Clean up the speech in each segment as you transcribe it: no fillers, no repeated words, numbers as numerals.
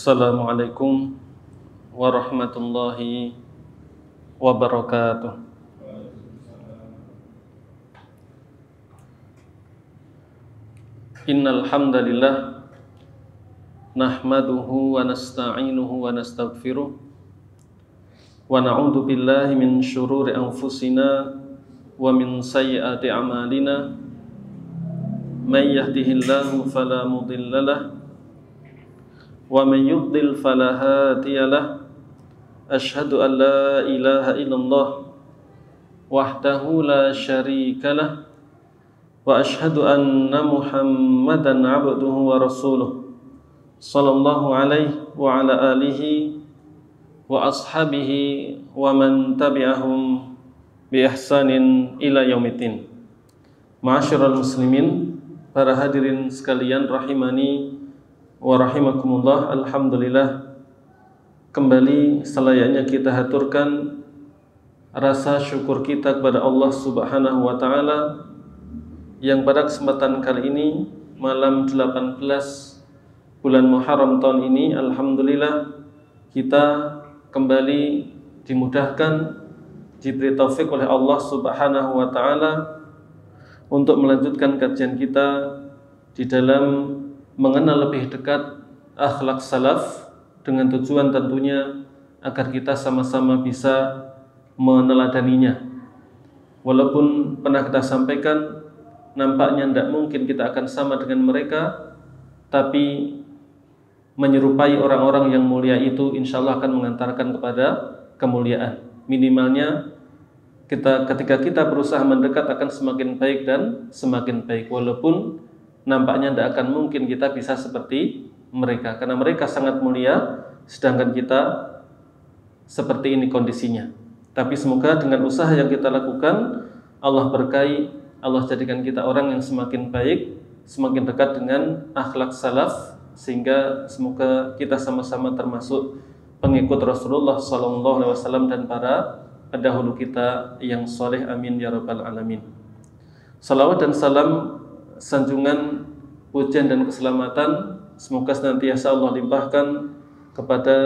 Assalamualaikum warahmatullahi wabarakatuh. Innal hamdalillah nahmaduhu wa nasta'inuhu wa nastaghfiruh wa na'udzu billahi min syururi anfusina wa min sayyiati a'malina. May yahdihillahu fala mudilla lahu wa man yudlil fala hadiya lahu. Asyhadu an la ilaha illallah wahdahu la syarika lah wa asyhadu anna Muhammadan abduhu wa rasuluh sallallahu alaihi wa ala alihi wa ashabihi wa man tabi'ahum bi ihsanin ila yaumiddin. Ma'asyiral muslimin, para hadirin sekalian rahimani wa rahimakumullah. Alhamdulillah, kembali selayaknya kita haturkan rasa syukur kita kepada Allah Subhanahu wa taala yang pada kesempatan kali ini, malam 18 bulan Muharram tahun ini, alhamdulillah kita kembali dimudahkan, diberi taufik oleh Allah Subhanahu wa taala untuk melanjutkan kajian kita di dalam mengenal lebih dekat akhlak salaf, dengan tujuan tentunya agar kita sama-sama bisa meneladaninya. Walaupun pernah kita sampaikan, nampaknya tidak mungkin kita akan sama dengan mereka, tapi menyerupai orang-orang yang mulia itu insya Allah akan mengantarkan kepada kemuliaan. Minimalnya ketika kita berusaha mendekat akan semakin baik dan semakin baik, walaupun nampaknya tidak akan mungkin kita bisa seperti mereka, karena mereka sangat mulia sedangkan kita seperti ini kondisinya. Tapi semoga dengan usaha yang kita lakukan, Allah berkahi, Allah jadikan kita orang yang semakin baik, semakin dekat dengan akhlak salaf, sehingga semoga kita sama-sama termasuk pengikut Rasulullah SAW dan para pendahulu kita yang soleh, amin ya rabbal alamin. Salawat dan salam, sanjungan, pujian dan keselamatan semoga senantiasa Allah limpahkan kepada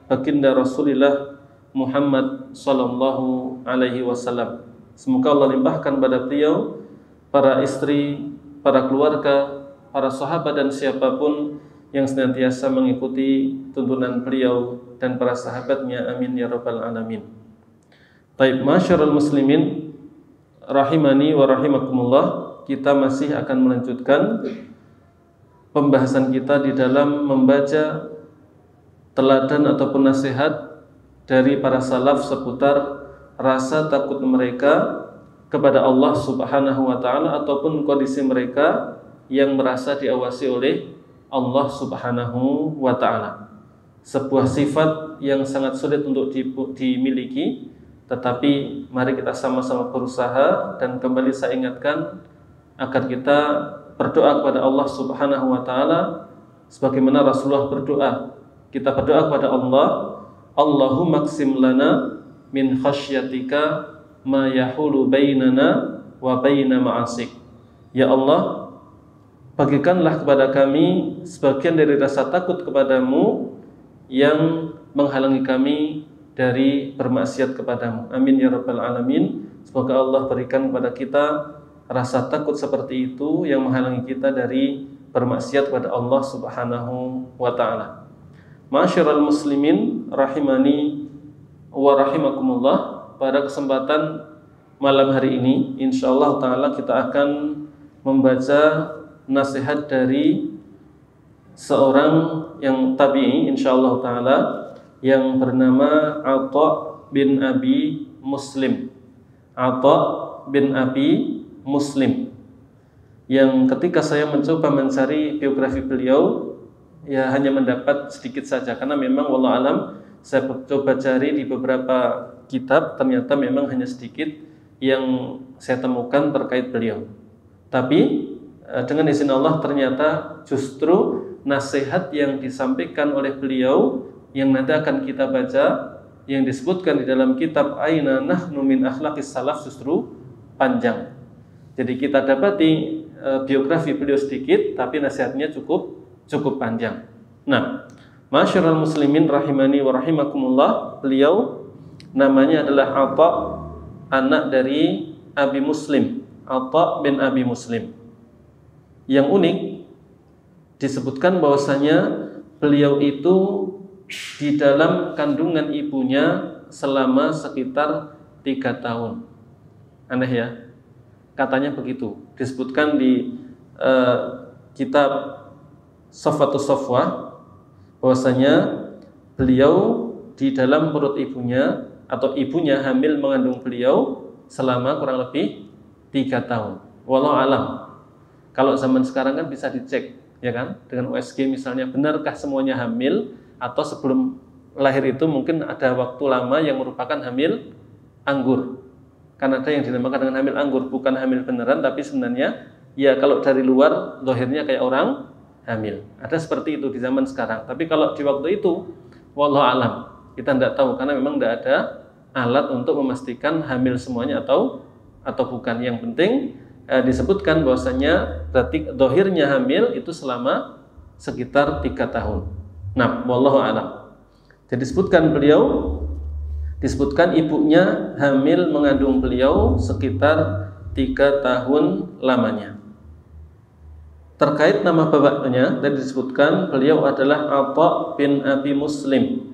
baginda Rasulullah Muhammad sallallahu alaihi wasallam. Semoga Allah limpahkan pada beliau, para istri, para keluarga, para sahabat dan siapapun yang senantiasa mengikuti tuntunan beliau dan para sahabatnya, amin ya rabbal alamin. Taib, masyarul muslimin rahimani wa rahimakumullah, kita masih akan melanjutkan pembahasan kita di dalam membaca teladan ataupun nasihat dari para salaf seputar rasa takut mereka kepada Allah Subhanahu wa taala ataupun kondisi mereka yang merasa diawasi oleh Allah Subhanahu wa taala. Sebuah sifat yang sangat sulit untuk dimiliki, tetapi mari kita sama-sama berusaha. Dan kembali saya ingatkan agar kita berdoa kepada Allah Subhanahu wa taala sebagaimana Rasulullah berdoa. Kita berdoa kepada Allah, Allahumma qsim lana min khasyatika ma yahulu bainana wa baina ma'asik. Ya Allah, bagikanlah kepada kami sebagian dari rasa takut kepadamu yang menghalangi kami dari bermaksiat kepadamu. Amin ya rabbal alamin. Semoga Allah berikan kepada kita rasa takut seperti itu yang menghalangi kita dari bermaksiat kepada Allah Subhanahu wa taala. Ma'asyiral muslimin rahimani wa rahimakumullah, pada kesempatan malam hari ini insyaallah taala kita akan membaca nasihat dari seorang yang tabi'i insyaallah taala yang bernama Atha bin Abi Muslim. Atha bin Abi Muslim, yang ketika saya mencoba mencari biografi beliau, ya hanya mendapat sedikit saja, karena memang wallahu alam saya coba cari di beberapa kitab, ternyata memang hanya sedikit yang saya temukan terkait beliau. Tapi dengan izin Allah ternyata justru nasihat yang disampaikan oleh beliau yang nanti akan kita baca, yang disebutkan di dalam kitab Aina Nahnu min Akhlaqis Salaf, justru panjang. Jadi kita dapati biografi beliau sedikit, tapi nasihatnya cukup panjang. Nah, Masyarul muslimin rahimani wa rahimakumullah, beliau namanya adalah Atha, anak dari Abi Muslim, Atha bin Abi Muslim. Yang unik disebutkan bahwasanya beliau itu di dalam kandungan ibunya selama sekitar 3 tahun. Aneh ya, katanya begitu. Disebutkan di kitab Safwatus Safwah bahwasanya beliau di dalam perut ibunya atau ibunya hamil mengandung beliau selama kurang lebih 3 tahun. Wallahu alam. Kalau zaman sekarang kan bisa dicek, ya kan, dengan USG misalnya, benarkah semuanya hamil atau sebelum lahir itu mungkin ada waktu lama yang merupakan hamil anggur. Kan ada yang dinamakan dengan hamil anggur, bukan hamil beneran, tapi sebenarnya ya kalau dari luar zahirnya kayak orang hamil. Ada seperti itu di zaman sekarang. Tapi kalau di waktu itu, wallahu alam, kita tidak tahu karena memang tidak ada alat untuk memastikan hamil semuanya atau bukan. Yang penting disebutkan bahwasanya berarti zahirnya hamil itu selama sekitar 3 tahun. Nah, wallahu alam. Jadi disebutkan ibunya hamil mengandung beliau sekitar 3 tahun lamanya. Terkait nama bapaknya, tadi disebutkan beliau adalah Atha bin Abi Muslim.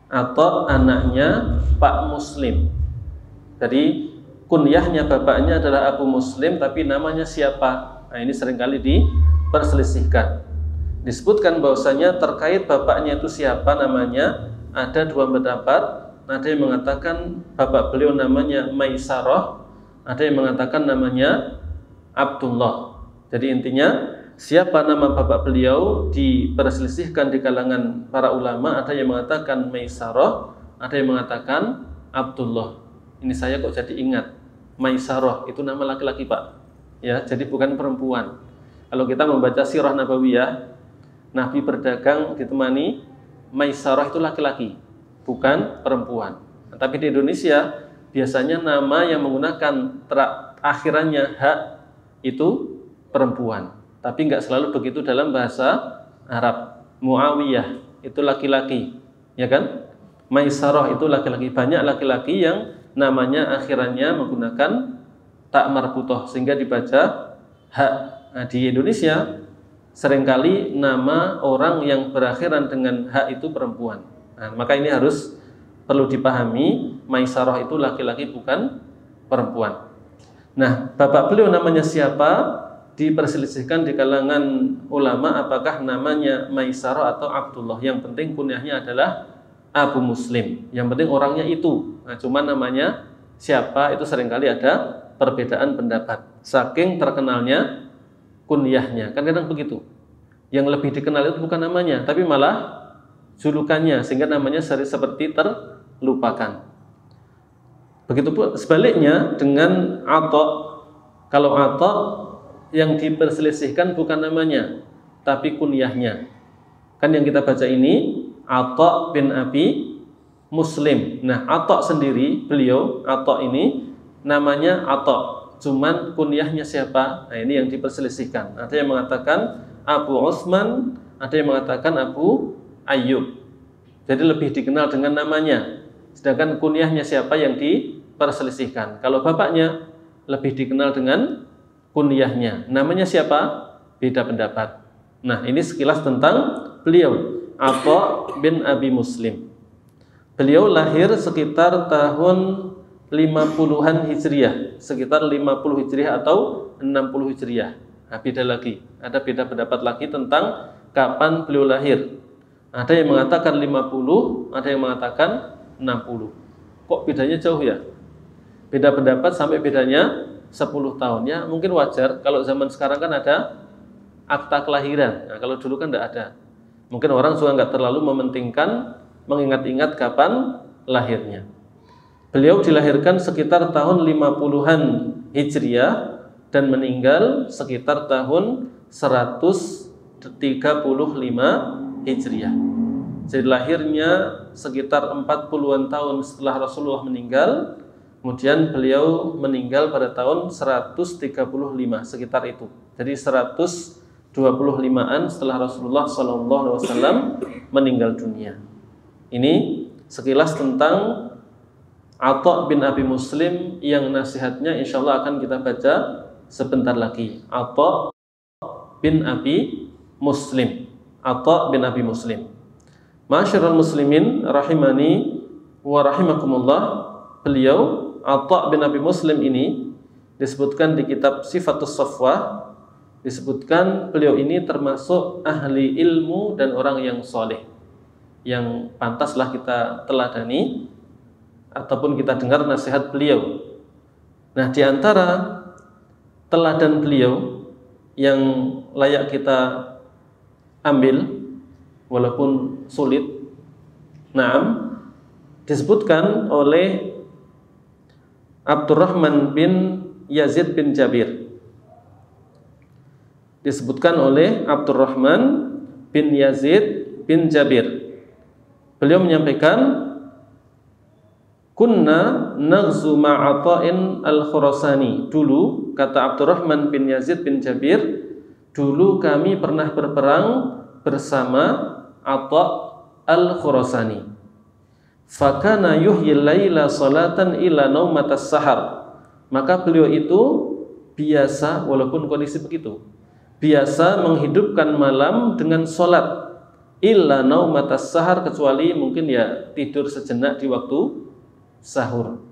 Atha anaknya Pak Muslim. Jadi kunyahnya bapaknya adalah Abu Muslim, tapi namanya siapa? Nah, ini seringkali diperselisihkan. Disebutkan bahwasanya terkait bapaknya itu siapa namanya, ada 2 pendapat. Ada yang mengatakan bapak beliau namanya Maisarah, ada yang mengatakan namanya Abdullah. Jadi intinya siapa nama bapak beliau diperselisihkan di kalangan para ulama. Ada yang mengatakan Maisarah, ada yang mengatakan Abdullah. Ini saya kok jadi ingat, Maisarah itu nama laki-laki Pak, ya, jadi bukan perempuan. Kalau kita membaca sirah nabawiyah, Nabi berdagang ditemani Maisarah itu laki-laki, bukan perempuan. Tapi di Indonesia biasanya nama yang menggunakan akhirannya hak itu perempuan. Tapi nggak selalu begitu dalam bahasa Arab. Muawiyah itu laki-laki, ya kan? Maisarah itu laki-laki. Banyak laki-laki yang namanya akhirannya menggunakan tak marbutoh sehingga dibaca hak. Nah, di Indonesia seringkali nama orang yang berakhiran dengan hak itu perempuan. Nah, maka ini harus perlu dipahami, Maisarah itu laki-laki bukan perempuan. Nah, bapak beliau namanya siapa? Diperselisihkan di kalangan ulama apakah namanya Maisarah atau Abdullah. Yang penting kunyahnya adalah Abu Muslim. Yang penting orangnya itu. Nah, cuma namanya siapa itu seringkali ada perbedaan pendapat. Saking terkenalnya kunyahnya. Kan kadang begitu. Yang lebih dikenal itu bukan namanya, tapi malah julukannya, sehingga namanya seperti terlupakan. Begitupun sebaliknya dengan Atha. Kalau Atha yang diperselisihkan bukan namanya, tapi kunyahnya. Kan yang kita baca ini Atha bin Abi Muslim. Nah, Atha sendiri, beliau Atha ini namanya Atha, cuman kunyahnya siapa? Nah, ini yang diperselisihkan. Ada yang mengatakan Abu Utsman, ada yang mengatakan Abu Ayyub. Jadi lebih dikenal dengan namanya. Sedangkan kunyahnya siapa yang diperselisihkan. Kalau bapaknya lebih dikenal dengan kunyahnya. Namanya siapa? Beda pendapat. Nah, ini sekilas tentang beliau, Atha bin Abi Muslim. Beliau lahir sekitar tahun 50-an Hijriah, sekitar 50 Hijriah atau 60 Hijriah. Nah, beda lagi. Ada beda pendapat lagi tentang kapan beliau lahir. Ada yang mengatakan 50, ada yang mengatakan 60. Kok bedanya jauh ya? Beda pendapat sampai bedanya 10 tahun. Ya, mungkin wajar. Kalau zaman sekarang kan ada akta kelahiran. Nah, kalau dulu kan tidak ada. Mungkin orang juga nggak terlalu mementingkan mengingat-ingat kapan lahirnya. Beliau dilahirkan sekitar tahun 50-an Hijriah dan meninggal sekitar tahun 135 Hijriah. Jadi lahirnya sekitar 40-an tahun setelah Rasulullah meninggal. Kemudian beliau meninggal pada tahun 135, sekitar itu. Jadi 135 25-an setelah Rasulullah SAW meninggal dunia. Ini sekilas tentang Atha bin Abi Muslim yang nasihatnya insya Allah akan kita baca sebentar lagi. Atha bin Abi Muslim. Atha bin Abi Muslim. Ma'asyiral muslimin rahimani wa rahimakumullah. Beliau Atha bin Abi Muslim ini disebutkan di kitab Sifatus Safwah, disebutkan beliau ini termasuk ahli ilmu dan orang yang soleh, yang pantaslah kita teladani ataupun kita dengar nasihat beliau. Nah, di antara teladan beliau yang layak kita ambil walaupun sulit, disebutkan oleh Abdurrahman bin Yazid bin Jabir. Disebutkan oleh Abdurrahman bin Yazid bin Jabir. Beliau menyampaikan, kunna naghzu ma'ata'in al-Khurasani. Dulu, kata Abdurrahman bin Yazid bin Jabir, dulu kami pernah berperang bersama Atha al-Khurasani. Fakana yuhyil laila salatan ila naumatas sahar. Maka beliau itu biasa, walaupun kondisi begitu, biasa menghidupkan malam dengan sholat illa naumatas sahar, kecuali mungkin ya tidur sejenak di waktu sahur.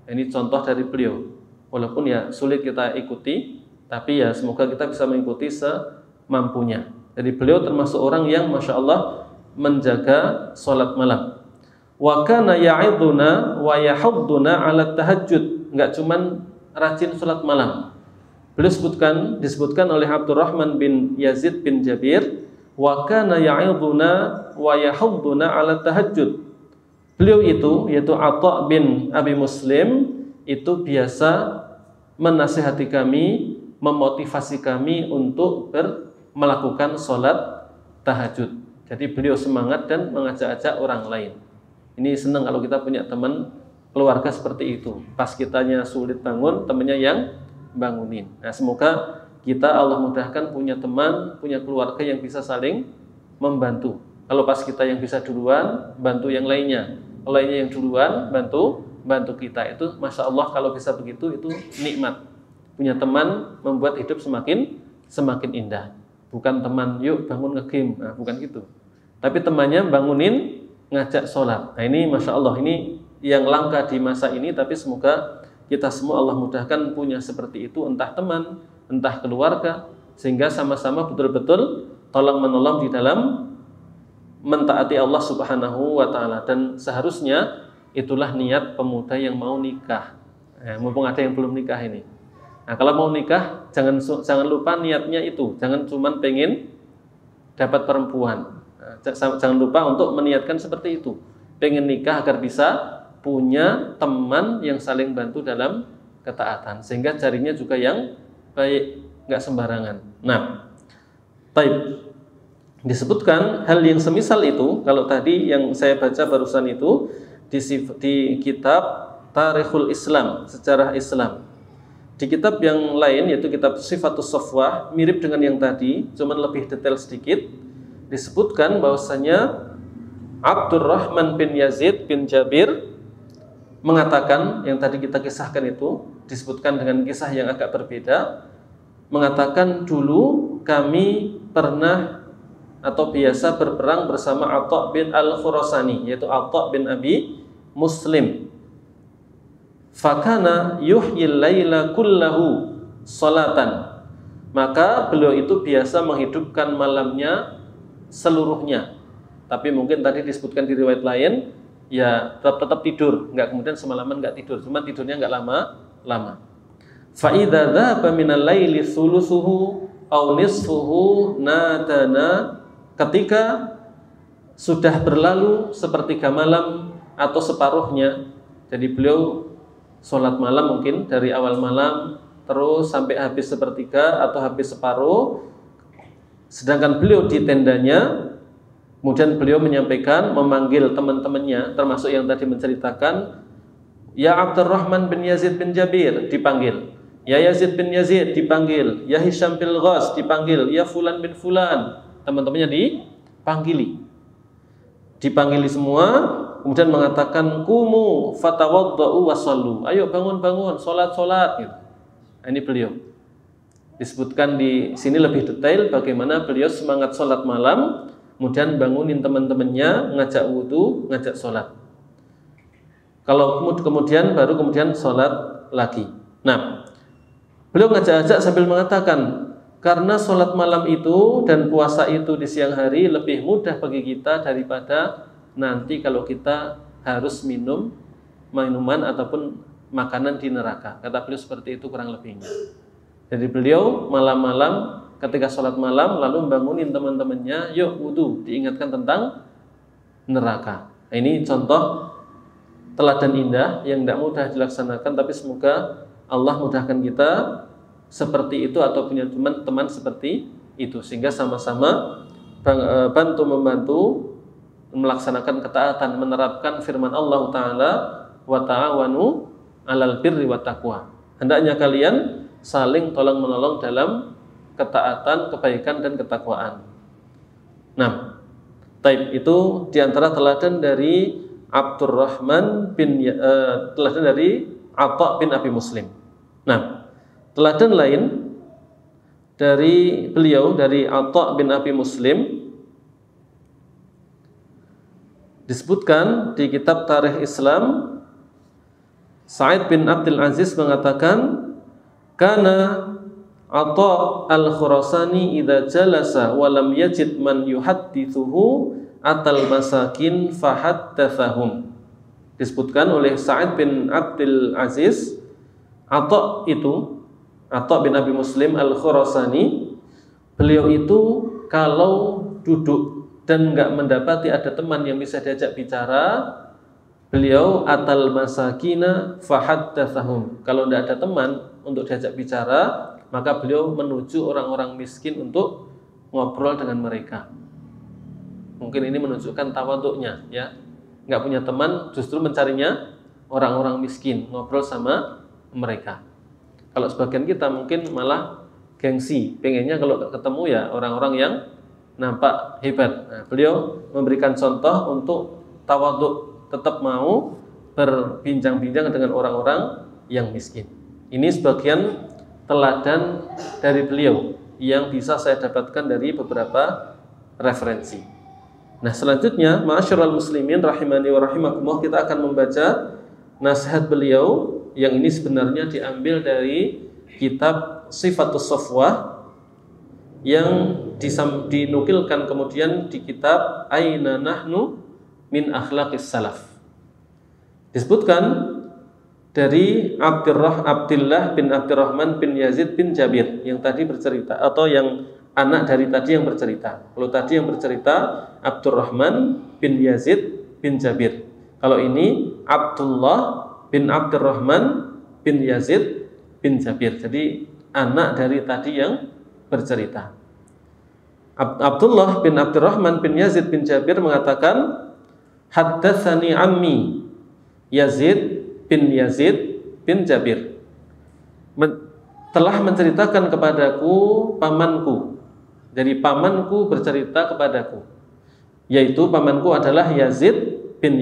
Ini contoh dari beliau, walaupun ya sulit kita ikuti, tapi ya semoga kita bisa mengikuti semampunya. Jadi beliau termasuk orang yang Masya Allah menjaga sholat malam. Wa kana ya'iduna wa yahudduna ala tahajjud. Enggak cuman rajin sholat malam. Beliau disebutkan oleh Abdurrahman bin Yazid bin Jabir, wa kana ya'iduna wa yahudduna ala tahajjud. Beliau itu, yaitu Atha bin Abi Muslim, itu biasa menasihati kami, memotivasi kami untuk melakukan sholat tahajud. Jadi beliau semangat dan mengajak-ajak orang lain. Ini senang kalau kita punya teman keluarga seperti itu. Pas kitanya sulit bangun, temannya yang bangunin. Nah, semoga kita Allah mudahkan punya teman, punya keluarga yang bisa saling membantu. Kalau pas kita yang bisa duluan, bantu yang lainnya. Kalau lainnya yang duluan, bantu kita. Itu Masya Allah, kalau bisa begitu, itu nikmat. Punya teman membuat hidup semakin indah. Bukan teman, yuk bangun nge-game. Nah, bukan gitu. Tapi temannya bangunin, ngajak sholat. Nah, ini Masya Allah, ini yang langka di masa ini, tapi semoga kita semua Allah mudahkan punya seperti itu, entah teman, entah keluarga, sehingga sama-sama betul-betul tolong-menolong di dalam mentaati Allah Subhanahu wa Ta'ala. Dan seharusnya itulah niat pemuda yang mau nikah. Mumpung ada yang belum nikah ini. Nah, kalau mau nikah, jangan lupa niatnya itu. Jangan cuma pengen dapat perempuan. Jangan lupa untuk meniatkan seperti itu. Pengen nikah agar bisa punya teman yang saling bantu dalam ketaatan, sehingga jarinya juga yang baik, nggak sembarangan. Nah, taib. Disebutkan hal yang semisal itu, kalau tadi yang saya baca barusan itu di kitab Tarikhul Islam, Sejarah Islam. Di kitab yang lain, yaitu kitab Sifatus Safwah, mirip dengan yang tadi, cuman lebih detail sedikit. Disebutkan bahwasanya Abdurrahman bin Yazid bin Jabir mengatakan, yang tadi kita kisahkan itu disebutkan dengan kisah yang agak berbeda, mengatakan dulu kami pernah atau biasa berperang bersama Atha bin al-Khurasani, yaitu Atha bin Abi Muslim. Fakana yuhyil laila kullahu salatan. Maka beliau itu biasa menghidupkan malamnya seluruhnya. Tapi mungkin tadi disebutkan di riwayat lain, ya tetap tidur, nggak kemudian semalaman nggak tidur, cuma tidurnya nggak lama. Fa idza dzaba minal laili thuluthuhu aw nisfuhu nadana. Ketika sudah berlalu sepertiga malam atau separuhnya, jadi beliau sholat malam mungkin dari awal malam terus sampai habis sepertiga atau habis separuh, sedangkan beliau di tendanya. Kemudian beliau menyampaikan, memanggil teman-temannya, termasuk yang tadi menceritakan, ya Abdurrahman bin Yazid bin Jabir, dipanggil. Ya Yazid bin Yazid dipanggil, ya Hisham bin Ghas dipanggil, ya Fulan bin Fulan, teman-temannya dipanggili semua, kemudian mengatakan kumu fatawaddau wasallu, ayo bangun salat gitu. Nah, ini beliau disebutkan di sini lebih detail bagaimana beliau semangat salat malam, kemudian bangunin teman-temannya, ngajak wudu, ngajak salat. Kalau kemudian salat lagi. Nah, beliau ngajak-ajak sambil mengatakan, karena sholat malam itu dan puasa itu di siang hari lebih mudah bagi kita daripada nanti kalau kita harus minum minuman ataupun makanan di neraka. Kata beliau seperti itu kurang lebihnya. Jadi beliau malam-malam ketika sholat malam lalu bangunin teman-temannya, yuk wudu, diingatkan tentang neraka. Nah, ini contoh teladan indah yang tidak mudah dilaksanakan, tapi semoga Allah mudahkan kita seperti itu atau punya teman-teman seperti itu, sehingga sama-sama membantu melaksanakan ketaatan, menerapkan firman Allah Ta'ala, wa ta'awanu 'alal birri wat taqwa. Hendaknya kalian saling tolong-menolong dalam ketaatan, kebaikan dan ketakwaan. Nah, itu diantara teladan dari teladan dari Atha bin Abi Muslim. Nah, teladan lain dari beliau, dari Atha bin Abi Muslim, disebutkan di kitab Tarikh Islam, Sa'id bin Abdul Aziz mengatakan, kana Atha al-Khurasani idza jalasa wa lam yajid man yuhaddithuhu atal masakin fahaddatsahum. Disebutkan oleh Sa'id bin Abdul Aziz, Atha bin Abi Muslim al-Khurasani, beliau itu kalau duduk dan enggak mendapati ada teman yang bisa diajak bicara, beliau atal masakina fahaddatsahum. Kalau enggak ada teman untuk diajak bicara, maka beliau menuju orang-orang miskin untuk ngobrol dengan mereka. Mungkin ini menunjukkan tawaduknya, ya. Enggak punya teman, justru mencarinya orang-orang miskin, ngobrol sama mereka. Kalau sebagian kita mungkin malah gengsi, pengennya kalau ketemu ya orang-orang yang nampak hebat. Nah, beliau memberikan contoh untuk tawaduk, tetap mau berbincang-bincang dengan orang-orang yang miskin. Ini sebagian teladan dari beliau yang bisa saya dapatkan dari beberapa referensi. Nah, selanjutnya, ma'asyiral muslimin rahimani wa rahimakumullah, kita akan membaca nasihat beliau yang ini sebenarnya diambil dari kitab Sifatus Safwah yang dinukilkan kemudian di kitab Aina Nahnu min Akhlaqis Salaf. Disebutkan dari Abdullah bin Abdurrahman bin Yazid bin Jabir yang tadi bercerita, atau yang anak dari tadi yang bercerita. Kalau tadi yang bercerita Abdurrahman bin Yazid bin Jabir. Kalau ini Abdullah bin Abdurrahman bin Yazid bin Jabir. Jadi anak dari tadi yang bercerita. Abdullah bin Abdurrahman bin Yazid bin Jabir mengatakan, haddatsani ammi Yazid bin Jabir telah menceritakan kepadaku pamanku. Jadi pamanku bercerita kepadaku, yaitu pamanku adalah Yazid bin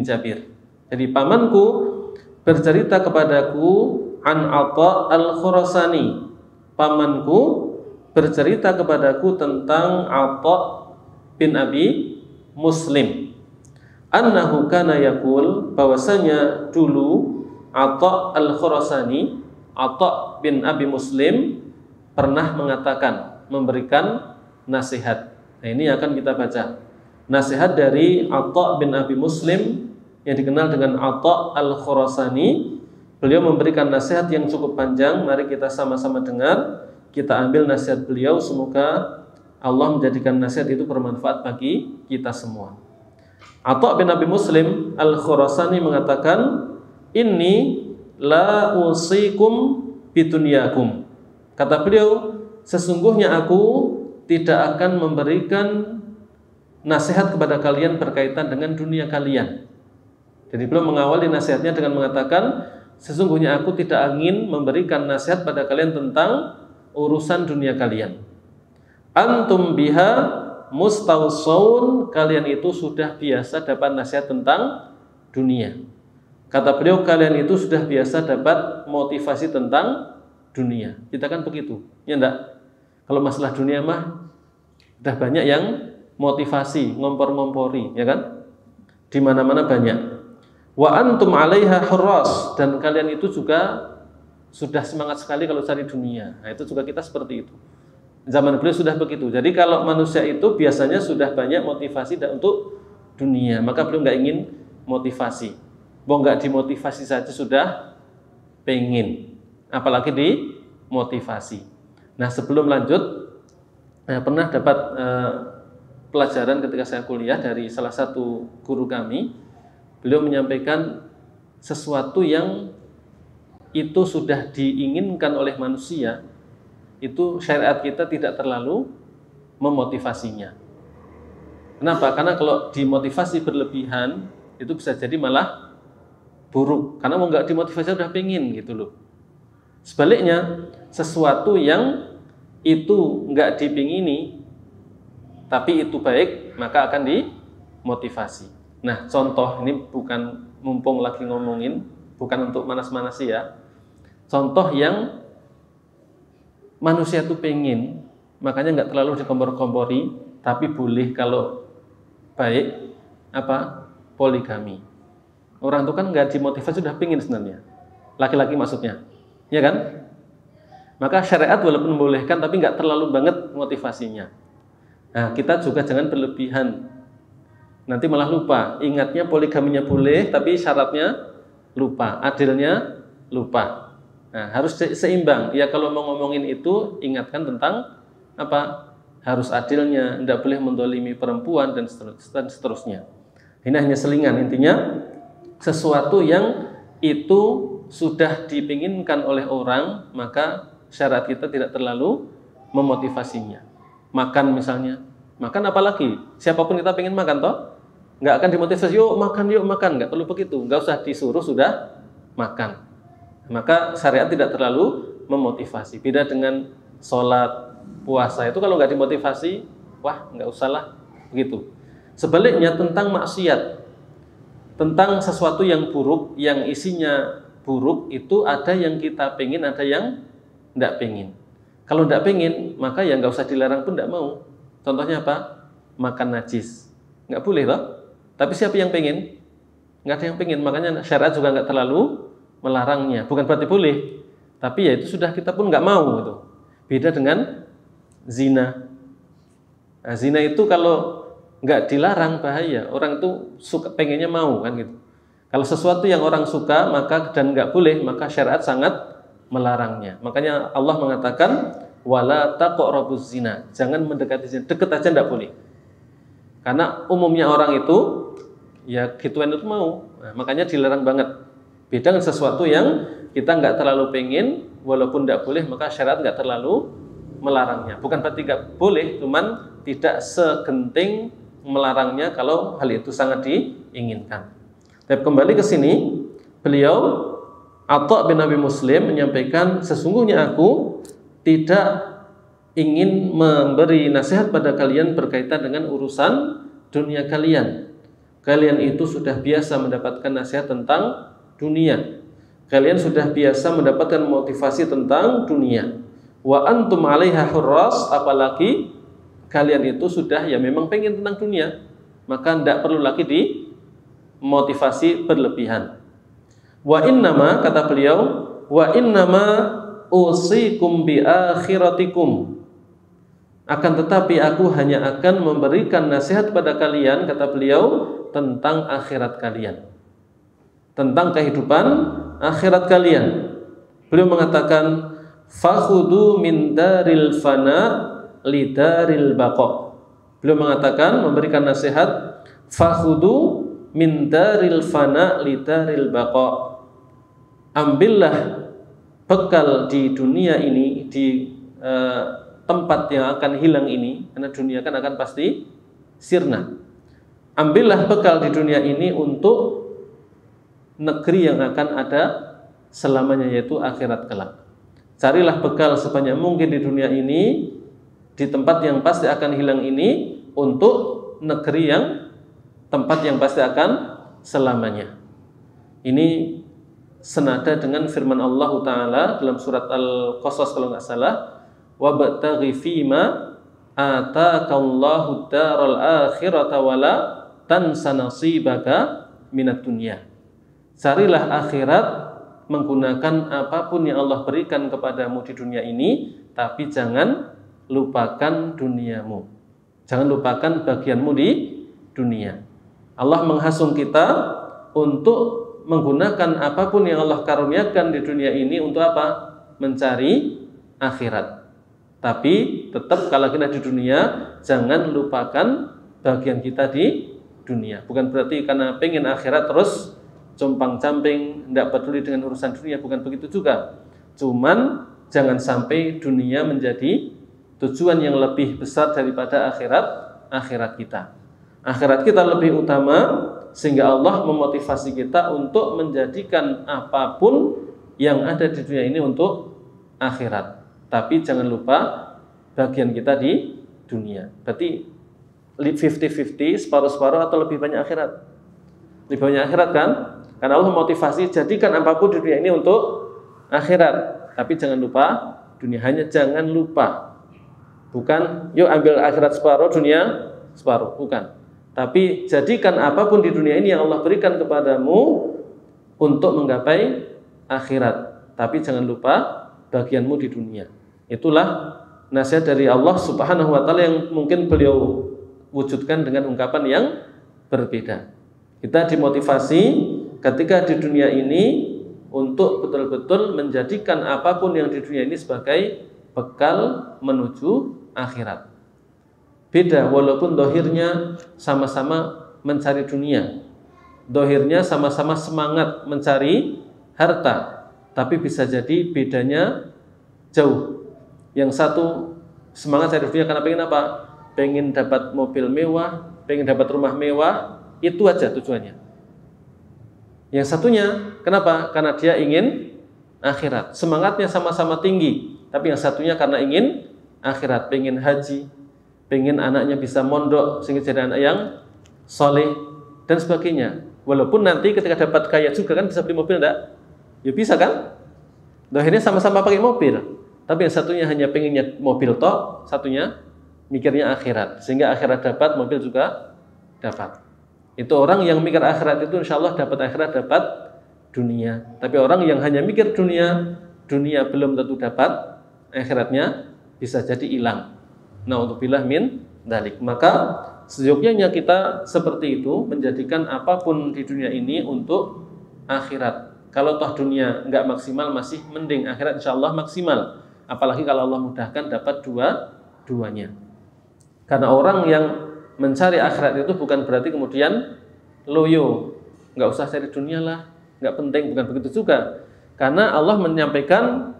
Jabir. Jadi pamanku bercerita kepadaku an Atha al-Khurasani. Pamanku bercerita kepadaku tentang Atha bin Abi Muslim. Annahu kana yaqul, bahwasanya dulu Atha al-Khurasani, Atha bin Abi Muslim pernah mengatakan, memberikan nasihat. Nah, ini akan kita baca. Nasihat dari Atha bin Abi Muslim yang dikenal dengan Atha al-Khurasani. Beliau memberikan nasihat yang cukup panjang. Mari kita sama-sama dengar. Kita ambil nasihat beliau. Semoga Allah menjadikan nasihat itu bermanfaat bagi kita semua. Atha bin Abi Muslim al-Khurasani mengatakan, inni la usikum bidunyakum. Kata beliau, sesungguhnya aku tidak akan memberikan nasihat kepada kalian berkaitan dengan dunia kalian. Jadi beliau mengawali nasihatnya dengan mengatakan, sesungguhnya aku tidak ingin memberikan nasihat pada kalian tentang urusan dunia kalian. Antum biha mustawsaun, kalian itu sudah biasa dapat nasihat tentang dunia. Kata beliau, kalian itu sudah biasa dapat motivasi tentang dunia. Kita kan begitu, ya enggak? Kalau masalah dunia mah udah banyak yang motivasi, ngompor-ngompori, ya kan? Di mana-mana banyak. Wa antum 'alaiha hurras, dan kalian itu juga sudah semangat sekali kalau cari dunia. Nah, itu juga kita seperti itu. Zaman beliau sudah begitu. Jadi kalau manusia itu biasanya sudah banyak motivasi untuk dunia, maka beliau nggak ingin motivasi. Nggak dimotivasi saja sudah pengen, apalagi dimotivasi. Nah, sebelum lanjut, saya pernah dapat pelajaran ketika saya kuliah dari salah satu guru kami. Beliau menyampaikan sesuatu yang itu sudah diinginkan oleh manusia, itu syariat kita tidak terlalu memotivasinya. Kenapa? Karena kalau dimotivasi berlebihan, itu bisa jadi malah buruk. Karena mau nggak dimotivasi udah pengen gitu loh. Sebaliknya, sesuatu yang itu nggak dipingini, tapi itu baik, maka akan dimotivasi. Nah, contoh ini bukan mumpung lagi ngomongin, bukan untuk manas-manasi ya. Contoh yang manusia itu pengen, makanya nggak terlalu dikompor-kompori, tapi boleh kalau baik poligami. Orang itu kan nggak dimotivasi sudah pengen sebenarnya, laki-laki maksudnya, ya kan? Maka syariat walaupun membolehkan, tapi nggak terlalu banget motivasinya. Nah, kita juga jangan berlebihan. Nanti malah lupa. Ingatnya poligaminya boleh, tapi syaratnya lupa, adilnya lupa. Nah, harus seimbang. Ya kalau mau ngomongin itu, ingatkan tentang harus adilnya, tidak boleh mendolimi perempuan dan seterusnya. Ini hanya selingan. Intinya sesuatu yang itu sudah dipinginkan oleh orang, maka syariat kita tidak terlalu memotivasinya. Makan misalnya, makan apalagi, siapapun kita pengen makan toh, nggak akan dimotivasi, yuk makan, nggak perlu begitu, nggak usah disuruh, sudah makan. Maka syariat tidak terlalu memotivasi. Beda dengan sholat, puasa, itu kalau nggak dimotivasi, wah nggak usahlah begitu. Sebaliknya tentang maksiat, tentang sesuatu yang buruk, yang isinya buruk, itu ada yang kita pengen, ada yang tidak pengen. Kalau tidak pengen, maka ya nggak usah dilarang pun tidak mau. Contohnya apa? Makan najis, nggak boleh toh. Tapi siapa yang pengen? Nggak ada yang pengen. Makanya syariat juga nggak terlalu melarangnya. Bukan berarti boleh, tapi ya itu sudah kita pun nggak mau gitu. Beda dengan zina. Nah, zina itu kalau nggak dilarang bahaya. Orang itu suka, pengennya mau kan gitu. Kalau sesuatu yang orang suka maka dan nggak boleh, maka syariat sangat melarangnya. Makanya Allah mengatakan wala taqrabuz zina. Jangan mendekati zina. Deket aja nggak boleh. Karena umumnya orang itu ya gituan itu mau. Nah, makanya dilarang banget. Beda dengan sesuatu yang kita nggak terlalu pengen, walaupun nggak boleh, maka syariat nggak terlalu melarangnya. Bukan berarti nggak boleh, cuman tidak segenting melarangnya kalau hal itu sangat diinginkan. Tapi kembali ke sini, beliau Atha bin Abi Muslim menyampaikan, sesungguhnya aku tidak ingin memberi nasihat pada kalian berkaitan dengan urusan dunia kalian. Kalian itu sudah biasa mendapatkan nasihat tentang dunia. Kalian sudah biasa mendapatkan motivasi tentang dunia. Wa antum 'alaiha hurras, apalagi kalian itu sudah ya memang pengen tentang dunia, maka tidak perlu lagi dimotivasi berlebihan. Wa innama, kata beliau, wa innama usikum bi akhiratikum. Akan tetapi aku hanya akan memberikan nasihat pada kalian, kata beliau, tentang akhirat kalian, tentang kehidupan akhirat kalian. Beliau mengatakan, fakhudu min daril fana lidaril baqa. Beliau mengatakan, memberikan nasihat, fakhudu min daril fana lidaril baqa. Ambillah bekal di dunia ini, di tempat yang akan hilang ini, karena dunia kan akan pasti sirna. Ambillah bekal di dunia ini untuk negeri yang akan ada selamanya, yaitu akhirat kelak. Carilah bekal sebanyak mungkin di dunia ini, di tempat yang pasti akan hilang ini, untuk negeri yang tempat yang pasti akan selamanya. Ini senada dengan firman Allah Ta'ala dalam surat Al-Qasas kalau nggak salah, wabtaghi fima ataakallahu daral akhirata wala tansa nasibaka minad dunya. Carilah akhirat menggunakan apapun yang Allah berikan kepadamu di dunia ini, tapi jangan lupakan duniamu. Jangan lupakan bagianmu di dunia. Allah menghasung kita untuk menggunakan apapun yang Allah karuniakan di dunia ini untuk apa? Mencari akhirat. Tapi tetap kalau kita di dunia, jangan lupakan bagian kita di dunia. Bukan berarti karena pengen akhirat terus compang-camping, tidak peduli dengan urusan dunia, bukan begitu juga. Cuman jangan sampai dunia menjadi tujuan yang lebih besar daripada akhirat kita. Akhirat kita lebih utama, sehingga Allah memotivasi kita untuk menjadikan apapun yang ada di dunia ini untuk akhirat. Tapi jangan lupa bagian kita di dunia. Berarti 50-50, separuh-separuh atau lebih banyak akhirat? Lebih banyak akhirat kan? Karena Allah memotivasi, jadikan apapun di dunia ini untuk akhirat. Tapi jangan lupa dunia, hanya jangan lupa. Bukan, yuk ambil akhirat separuh, dunia separuh. Bukan. Tapi jadikan apapun di dunia ini yang Allah berikan kepadamu untuk menggapai akhirat. Tapi jangan lupa bagianmu di dunia. Itulah nasihat dari Allah Subhanahu wa Ta'ala yang mungkin beliau wujudkan dengan ungkapan yang berbeda. Kita dimotivasi ketika di dunia ini untuk betul-betul menjadikan apapun yang di dunia ini sebagai bekal menuju akhirat. Beda, walaupun dohirnya sama-sama mencari dunia, dohirnya sama-sama semangat mencari harta, tapi bisa jadi bedanya jauh. Yang satu semangat cari dunia karena pengen apa? Pengen dapat mobil mewah, pengen dapat rumah mewah, itu aja tujuannya. Yang satunya, kenapa? Karena dia ingin akhirat. Semangatnya sama-sama tinggi, tapi yang satunya karena ingin akhirat, pengen haji, pengen anaknya bisa mondok sehingga jadi anak yang soleh dan sebagainya. Walaupun nanti ketika dapat kaya juga kan bisa beli mobil, enggak? Ya bisa kan? Dohirnya sama-sama pakai mobil, tapi yang satunya hanya pengennya mobil toh, satunya mikirnya akhirat, sehingga akhirat dapat, mobil juga dapat. Itu orang yang mikir akhirat itu insya Allah dapat akhirat, dapat dunia. Tapi orang yang hanya mikir dunia, dunia belum tentu dapat, akhiratnya bisa jadi hilang. Na'udzubillah min dzalik. Maka seyogyanya kita seperti itu, menjadikan apapun di dunia ini untuk akhirat. Kalau toh dunia enggak maksimal, masih mending akhirat insya Allah maksimal. Apalagi kalau Allah mudahkan dapat dua-duanya. Karena orang yang mencari akhirat itu bukan berarti kemudian loyo, enggak usah cari dunia lah, enggak penting, bukan begitu juga. Karena Allah menyampaikan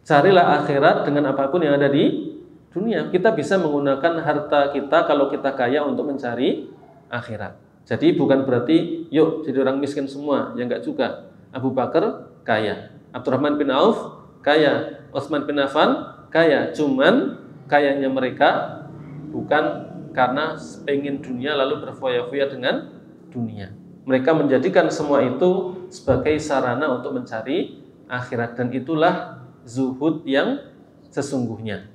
carilah akhirat dengan apapun yang ada di dunia. Kita bisa menggunakan harta kita kalau kita kaya untuk mencari akhirat. Jadi bukan berarti yuk jadi orang miskin semua, ya enggak juga. Abu Bakar kaya, Abdurrahman bin Auf kaya, Utsman bin Affan kaya. Cuman kayanya mereka bukan karena pengen dunia lalu berfoya-foya dengan dunia. Mereka menjadikan semua itu sebagai sarana untuk mencari akhirat, dan itulah zuhud yang sesungguhnya.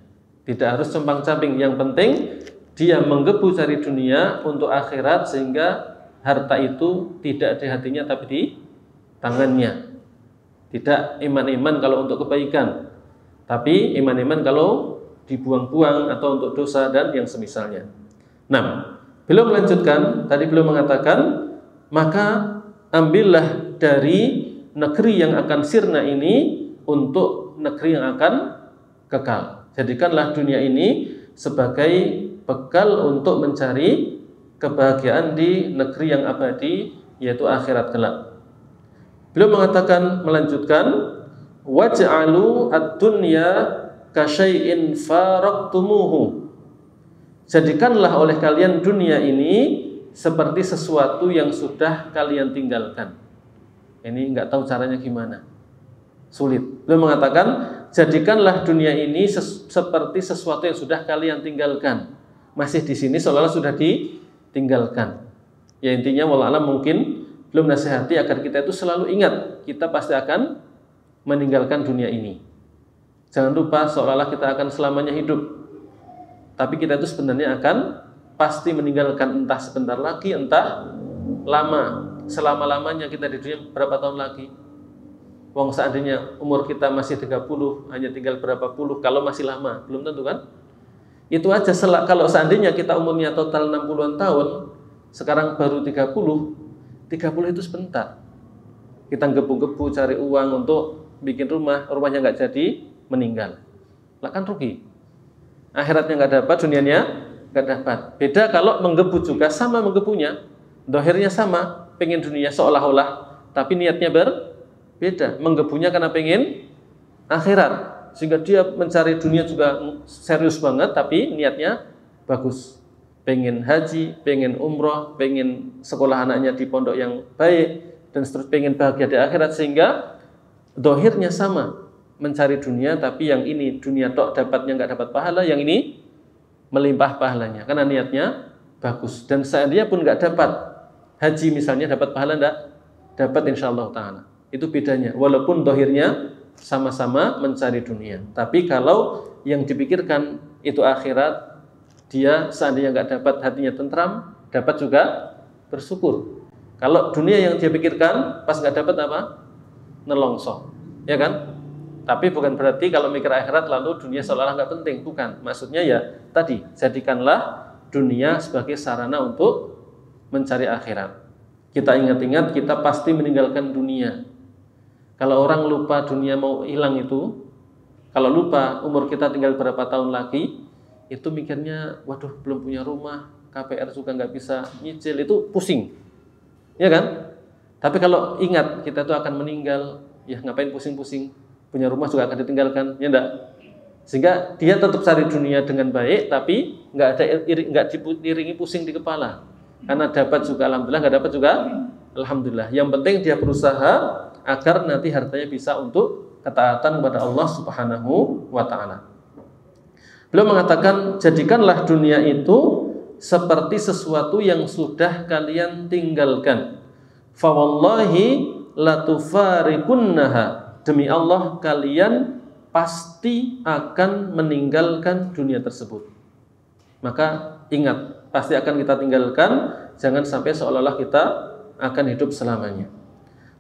Tidak harus compang-camping, yang penting dia menggebu cari dunia untuk akhirat, sehingga harta itu tidak di hatinya tapi di tangannya. Tidak iman-iman kalau untuk kebaikan, tapi iman-iman kalau dibuang-buang atau untuk dosa dan yang semisalnya. Nah, beliau melanjutkan, tadi beliau mengatakan, maka ambillah dari negeri yang akan sirna ini untuk negeri yang akan kekal. Jadikanlah dunia ini sebagai bekal untuk mencari kebahagiaan di negeri yang abadi, yaitu akhirat kelak. Beliau mengatakan, melanjutkan, waj'alu ad-dunya kasyai'in faraqtumuhu. Jadikanlah oleh kalian dunia ini seperti sesuatu yang sudah kalian tinggalkan. Ini nggak tahu caranya gimana. sulit. Beliau mengatakan, jadikanlah dunia ini seperti sesuatu yang sudah kalian tinggalkan. Masih di sini seolah-olah sudah ditinggalkan. Ya intinya wallahu alam mungkin belum nasihati agar kita itu selalu ingat kita pasti akan meninggalkan dunia ini. Jangan lupa seolah-olah kita akan selamanya hidup. Tapi kita itu sebenarnya akan pasti meninggalkan, entah sebentar lagi, entah lama. Selama-lamanya kita di dunia berapa tahun lagi? Wong seandainya umur kita masih 30, hanya tinggal berapa puluh, kalau masih lama, belum tentu kan? Itu aja, kalau seandainya kita umurnya total 60-an tahun, sekarang baru 30 itu sebentar. Kita gebu-gebu cari uang untuk bikin rumahnya nggak jadi, meninggal. Lah kan rugi. Akhiratnya nggak dapat, dunianya nggak dapat. Beda kalau menggebu juga, sama menggebunya, dohirnya sama, pengen dunia seolah-olah, tapi niatnya berbeda. Menggebunya karena pengen akhirat, sehingga dia mencari dunia juga serius banget, tapi niatnya bagus. Pengen haji, pengen umroh, pengen sekolah anaknya di pondok yang baik, dan seterusnya pengen bahagia di akhirat, sehingga dohirnya sama, mencari dunia, tapi yang ini dunia tok dapatnya nggak dapat pahala, yang ini melimpah pahalanya karena niatnya bagus. Dan seandainya pun nggak dapat haji misalnya, dapat pahala enggak? Dapat insyaallah ta'ala. Itu bedanya, walaupun dohirnya sama-sama mencari dunia. Tapi kalau yang dipikirkan itu akhirat, dia seandainya nggak dapat hatinya tentram, dapat juga bersyukur. Kalau dunia yang dia pikirkan pas nggak dapat apa? Nelongso, ya kan? Tapi bukan berarti kalau mikir akhirat lalu dunia seolah-olah nggak penting, bukan. Maksudnya ya tadi, jadikanlah dunia sebagai sarana untuk mencari akhirat. Kita ingat-ingat kita pasti meninggalkan dunia. Kalau orang lupa dunia mau hilang itu, kalau lupa umur kita tinggal berapa tahun lagi, itu mikirnya, waduh belum punya rumah, KPR juga nggak bisa nyicil, itu pusing, ya kan? Tapi kalau ingat kita itu akan meninggal, ya ngapain pusing-pusing? Punya rumah juga akan ditinggalkan, ya enggak? Sehingga dia tetap cari dunia dengan baik, tapi nggak diiringi pusing di kepala. Karena dapat juga alhamdulillah, nggak dapat juga alhamdulillah. Yang penting dia berusaha agar nanti hartanya bisa untuk ketaatan kepada Allah Subhanahu wa taala. Beliau mengatakan, jadikanlah dunia itu seperti sesuatu yang sudah kalian tinggalkan. Fa wallahi latufarikunnaha. Demi Allah kalian pasti akan meninggalkan dunia tersebut. Maka ingat, pasti akan kita tinggalkan. Jangan sampai seolah-olah kita akan hidup selamanya.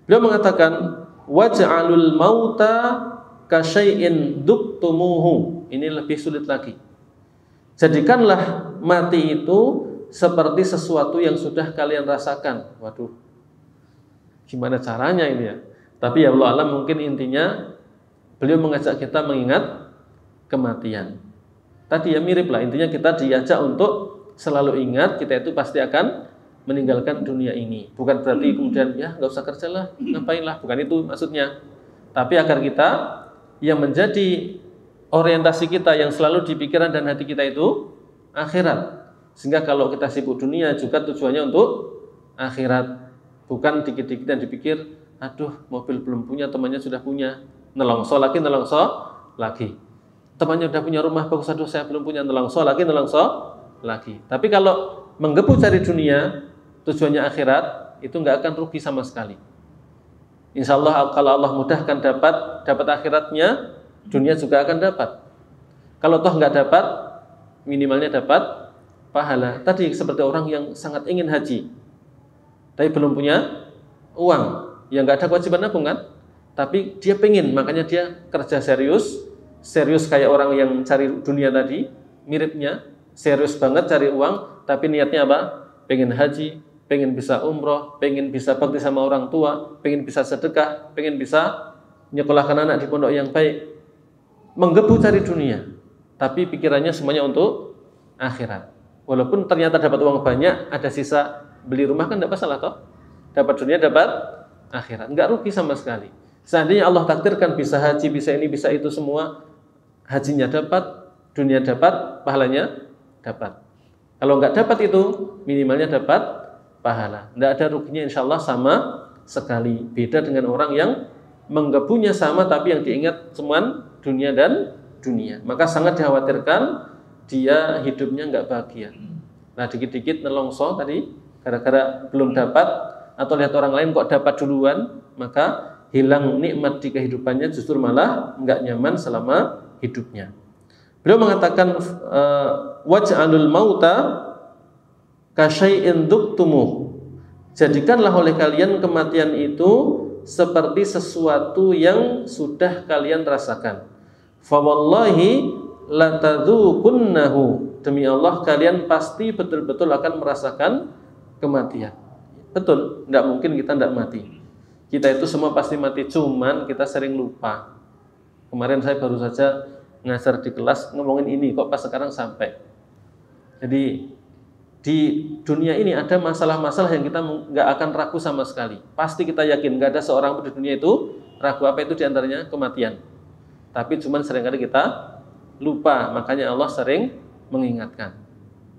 Beliau mengatakan, waj'alul mauta kasyai'in duktumuhu. Ini lebih sulit lagi. Jadikanlah mati itu seperti sesuatu yang sudah kalian rasakan. Waduh, gimana caranya ini ya? Tapi ya Allah alam, mungkin intinya beliau mengajak kita mengingat kematian. Tadi ya mirip lah, intinya kita diajak untuk selalu ingat kita itu pasti akan meninggalkan dunia ini. Bukan berarti kemudian ya nggak usah kerja lah, ngapain lah, bukan itu maksudnya. Tapi agar kita yang menjadi orientasi kita yang selalu di pikiran dan hati kita itu akhirat. Sehingga kalau kita sibuk dunia juga tujuannya untuk akhirat. Bukan dikit-dikit dan dipikir, aduh mobil belum punya, temannya sudah punya, nelongso lagi. Temannya udah punya rumah bagus, aduh saya belum punya, nelongso lagi. Tapi kalau menggebu cari dunia, tujuannya akhirat, itu nggak akan rugi sama sekali. Insya Allah kalau Allah mudahkan dapat akhiratnya, dunia juga akan dapat. Kalau toh nggak dapat, minimalnya dapat pahala. Tadi seperti orang yang sangat ingin haji, tapi belum punya uang. Ya nggak ada kewajiban nabung kan, tapi dia pengen, makanya dia kerja serius kayak orang yang cari dunia tadi, miripnya serius banget cari uang, tapi niatnya apa? Pengen haji, pengen bisa umroh, pengen bisa bakti sama orang tua, pengen bisa sedekah, pengen bisa nyekolahkan anak di pondok yang baik, menggebu cari dunia, tapi pikirannya semuanya untuk akhirat. Walaupun ternyata dapat uang banyak, ada sisa beli rumah kan tidak masalah toh, dapat dunia dapat akhirat, nggak rugi sama sekali. Seandainya Allah takdirkan bisa haji, bisa ini, bisa itu semua, hajinya dapat, dunia dapat, pahalanya dapat. Kalau nggak dapat itu, minimalnya dapat pahala. Nggak ada ruginya insya Allah sama sekali. Beda dengan orang yang menggebunya sama tapi yang diingat cuman dunia dan dunia. Maka sangat dikhawatirkan dia hidupnya nggak bahagia. Nah, dikit-dikit nelongso tadi gara-gara belum dapat atau lihat orang lain kok dapat duluan, maka hilang nikmat di kehidupannya, justru malah nggak nyaman selama hidupnya. Beliau mengatakan waj'alul mauta kasyai'in duktumuh. Jadikanlah oleh kalian kematian itu seperti sesuatu yang sudah kalian rasakan. Fa wallahi latadzukunnahu. Demi Allah kalian pasti betul-betul akan merasakan kematian. Betul, tidak mungkin kita tidak mati. Kita itu semua pasti mati, cuman kita sering lupa. Kemarin saya baru saja ngajar di kelas ngomongin ini, kok pas sekarang sampai. Jadi di dunia ini ada masalah-masalah yang kita nggak akan ragu sama sekali. Pasti kita yakin nggak ada seorang pun di dunia itu ragu. Apa itu diantaranya? Kematian. Tapi cuman seringkali kita lupa, makanya Allah sering mengingatkan.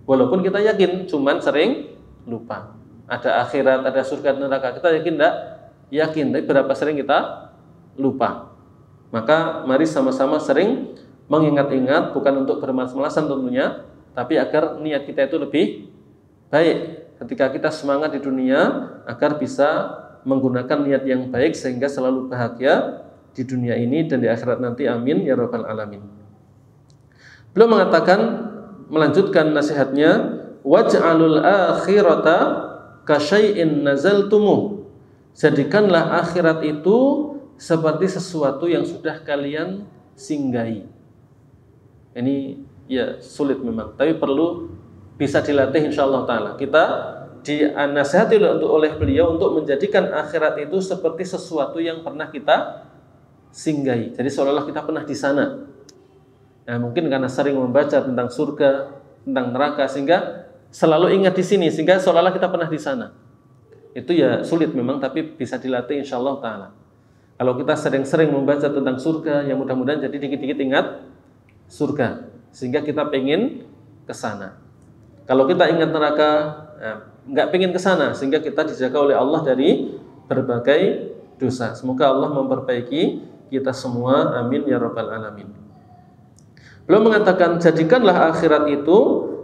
Walaupun kita yakin, cuman sering lupa. Ada akhirat, ada surga dan neraka. Kita yakin enggak? Yakin, tapi berapa sering kita lupa. Maka mari sama-sama sering mengingat-ingat, bukan untuk bermalas-malasan tentunya, tapi agar niat kita itu lebih baik. Ketika kita semangat di dunia, agar bisa menggunakan niat yang baik sehingga selalu bahagia di dunia ini dan di akhirat nanti. Amin ya rabbal alamin. Beliau mengatakan, melanjutkan nasihatnya, waj'alul akhirata kasyai'in nazaltumuh. Jadikanlah akhirat itu seperti sesuatu yang sudah kalian singgahi. Ini ya sulit memang, tapi perlu bisa dilatih insyaallah taala. Kita dinasihati oleh beliau untuk menjadikan akhirat itu seperti sesuatu yang pernah kita singgahi. Jadi seolah-olah kita pernah di sana. Nah, mungkin karena sering membaca tentang surga, tentang neraka, sehingga selalu ingat di sini, sehingga seolah-olah kita pernah di sana. Itu ya sulit memang, tapi bisa dilatih insyaallah taala. Kalau kita sering-sering membaca tentang surga, ya mudah-mudahan jadi dikit-dikit ingat surga, sehingga kita pengen ke sana. Kalau kita ingat neraka, nggak pengen ke sana, sehingga kita dijaga oleh Allah dari berbagai dosa. Semoga Allah memperbaiki kita semua. Amin ya rabbal alamin. Beliau mengatakan, jadikanlah akhirat itu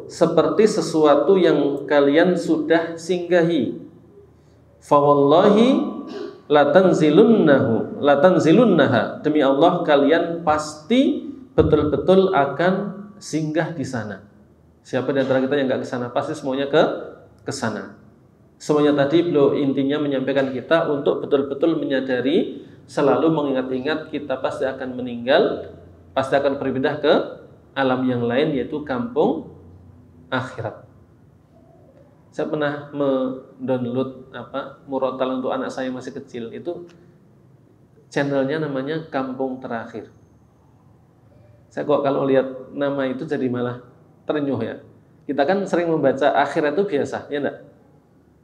seperti sesuatu yang kalian sudah singgahi. Fa wallahi latanzilunnaha. Demi Allah kalian pasti betul-betul akan singgah di sana. Siapa di antara kita yang nggak ke sana? Pasti semuanya ke sana. Semuanya tadi beliau intinya menyampaikan kita untuk betul-betul menyadari, selalu mengingat-ingat kita pasti akan meninggal, pasti akan berpindah ke alam yang lain, yaitu kampung akhirat. Saya pernah mendownload murotal untuk anak saya masih kecil. Itu channelnya namanya Kampung Terakhir. Saya kok kalau lihat nama itu jadi malah terenyuh ya. Kita kan sering membaca akhirat itu biasa, ya enggak?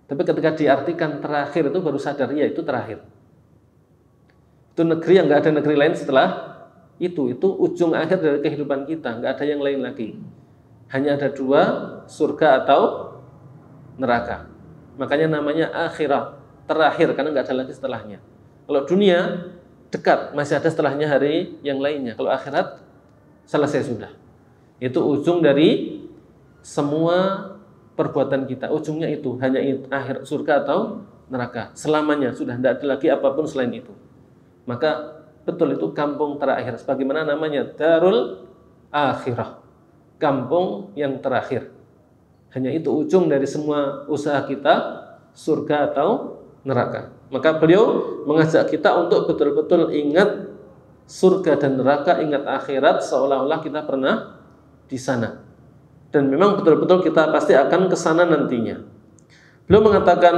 Tapi ketika diartikan terakhir itu baru sadar, ya itu terakhir. Itu negeri yang nggak ada negeri lain setelah itu ujung akhir dari kehidupan kita, nggak ada yang lain lagi. Hanya ada dua, surga atau neraka. Makanya namanya akhirat, terakhir, karena nggak ada lagi setelahnya. Kalau dunia dekat, masih ada setelahnya hari yang lainnya. Kalau akhirat selesai sudah. Itu ujung dari semua perbuatan kita. Ujungnya itu hanya akhir, surga atau neraka. Selamanya sudah tidak ada lagi apapun selain itu. Maka betul itu kampung terakhir. Sebagaimana namanya Darul Akhirah, kampung yang terakhir. Hanya itu ujung dari semua usaha kita, surga atau neraka. Maka beliau mengajak kita untuk betul-betul ingat surga dan neraka, ingat akhirat, seolah-olah kita pernah di sana. Dan memang betul-betul kita pasti akan ke sana nantinya. Beliau mengatakan,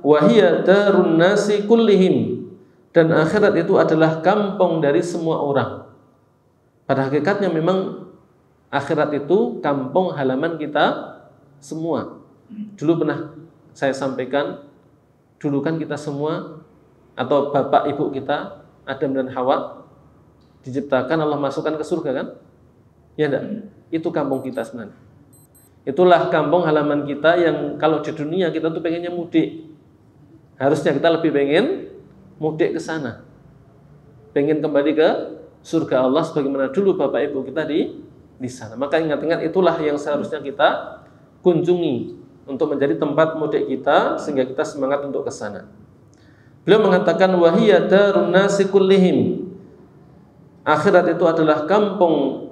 wahiyya darun nasi kullihim. Dan akhirat itu adalah kampung dari semua orang. Pada hakikatnya memang akhirat itu kampung halaman kita semua. Dulu pernah saya sampaikan, dulu kan kita semua atau bapak ibu kita, Adam dan Hawa, diciptakan Allah masukkan ke surga kan? Ya enggak? Itu kampung kita sebenarnya. Itulah kampung halaman kita yang kalau di dunia kita tuh pengennya mudik. Harusnya kita lebih pengen mudik ke sana. pengen kembali ke surga Allah sebagaimana dulu bapak ibu kita di sana. Maka ingat-ingat itulah yang seharusnya kita kunjungi untuk menjadi tempat mudik kita sehingga kita semangat untuk ke sana. Beliau mengatakan wahiya darun nasi kullihim. Akhirat itu adalah kampung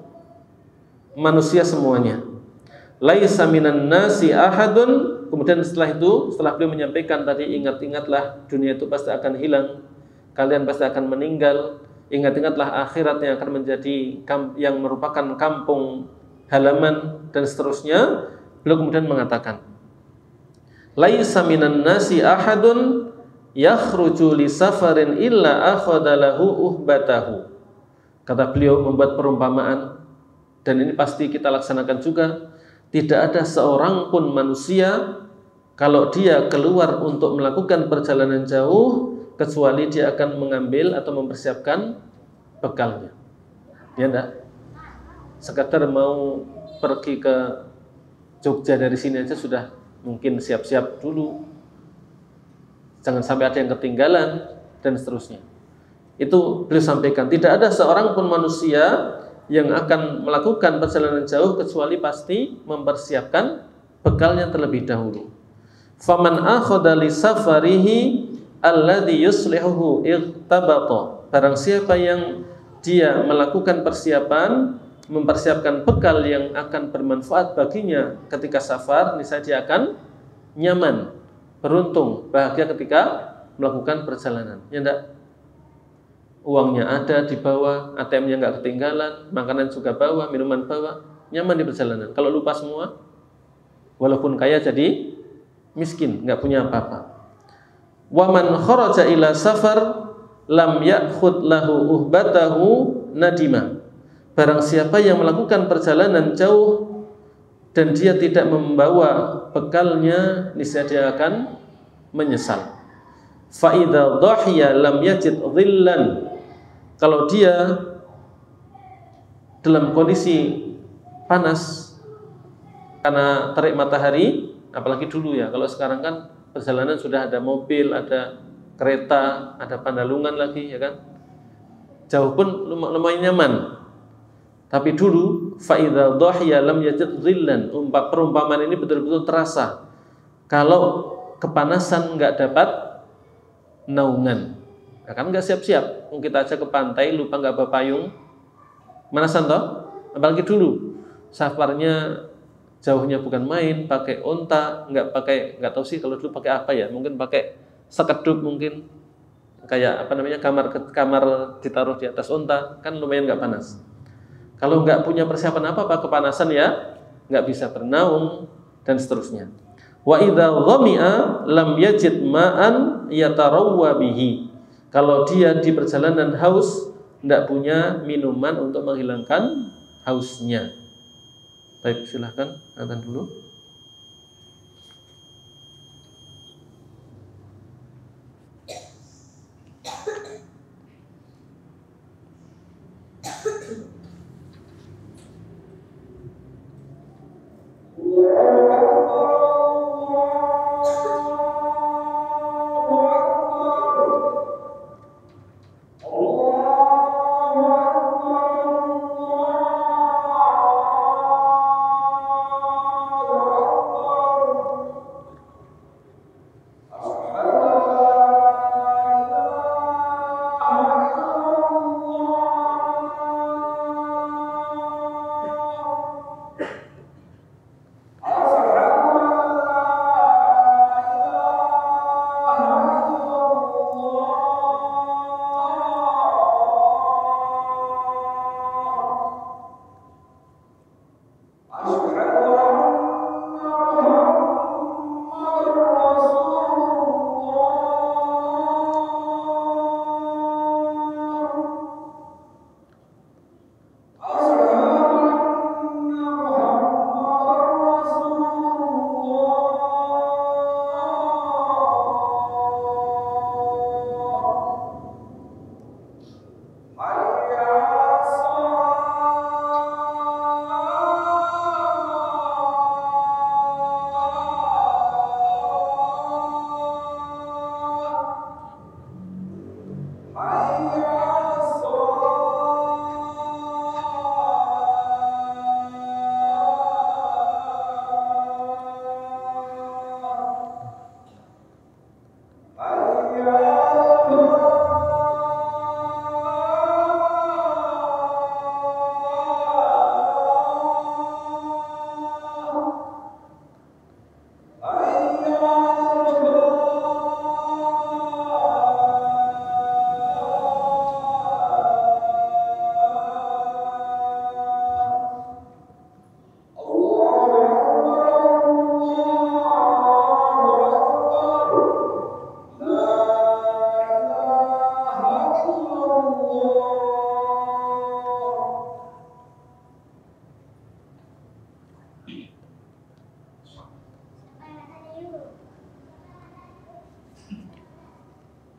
manusia semuanya. Laisa minan nasi ahadun. Kemudian setelah beliau menyampaikan tadi, ingat-ingatlah dunia itu pasti akan hilang. Kalian pasti akan meninggal. Ingat-ingatlah akhirat yang akan menjadi yang merupakan kampung halaman dan seterusnya. Beliau kemudian mengatakan, laisa minan nasi ahadun yakhruju li safarin illa akhadalahu uhbatahu. Kata beliau membuat perumpamaan, dan ini pasti kita laksanakan juga. Tidak ada seorang pun manusia kalau dia keluar untuk melakukan perjalanan jauh kecuali dia akan mengambil atau mempersiapkan bekalnya. Ya enggak? Sekedar mau pergi ke Jogja dari sini aja sudah mungkin siap-siap dulu. Jangan sampai ada yang ketinggalan dan seterusnya. Itu beliau sampaikan, tidak ada seorang pun manusia yang akan melakukan perjalanan jauh kecuali pasti mempersiapkan bekalnya terlebih dahulu. Faman akhadha li safarihi alladhi yuslihuhu irtabata. Barang siapa yang dia melakukan persiapan, mempersiapkan bekal yang akan bermanfaat baginya ketika safar, niscaya dia akan nyaman, beruntung, bahagia ketika melakukan perjalanan. Ya enggak? Uangnya ada di bawah, ATM-nya nggak ketinggalan, makanan juga bawa, minuman bawa, nyaman di perjalanan. Kalau lupa semua, walaupun kaya jadi miskin, nggak punya apa-apa. Waman kharaja ila safar lam ya'khud lahu uhbatahu nadima. Barang siapa yang melakukan perjalanan jauh dan dia tidak membawa bekalnya, niscaya dia akan menyesal. Fa idza dhahiya lam yajid dhillan. Kalau dia dalam kondisi panas karena terik matahari, apalagi dulu ya, kalau sekarang kan perjalanan sudah ada mobil, ada kereta, ada pandalungan lagi, ya kan? Jauh pun lumayan nyaman. Tapi dulu fa idza dhahiya lam yajid dhillan. Perumpamaan ini betul-betul terasa. Kalau kepanasan nggak dapat naungan, ya kan nggak siap-siap. Kita aja ke pantai lupa nggak bawa payung, manasan toh? Apalagi dulu safarnya jauhnya bukan main, pakai onta, nggak tahu sih kalau dulu pakai apa ya, mungkin pakai sekedup, mungkin kayak apa namanya, kamar ditaruh di atas onta, kan lumayan nggak panas. Kalau nggak punya persiapan apa kepanasan ya nggak bisa bernaung dan seterusnya. Wa idza dhami'a lam yajid ma'an yatarawwa bihi. Kalau dia di perjalanan haus, tidak punya minuman untuk menghilangkan hausnya. Baik, silahkan adzan dulu.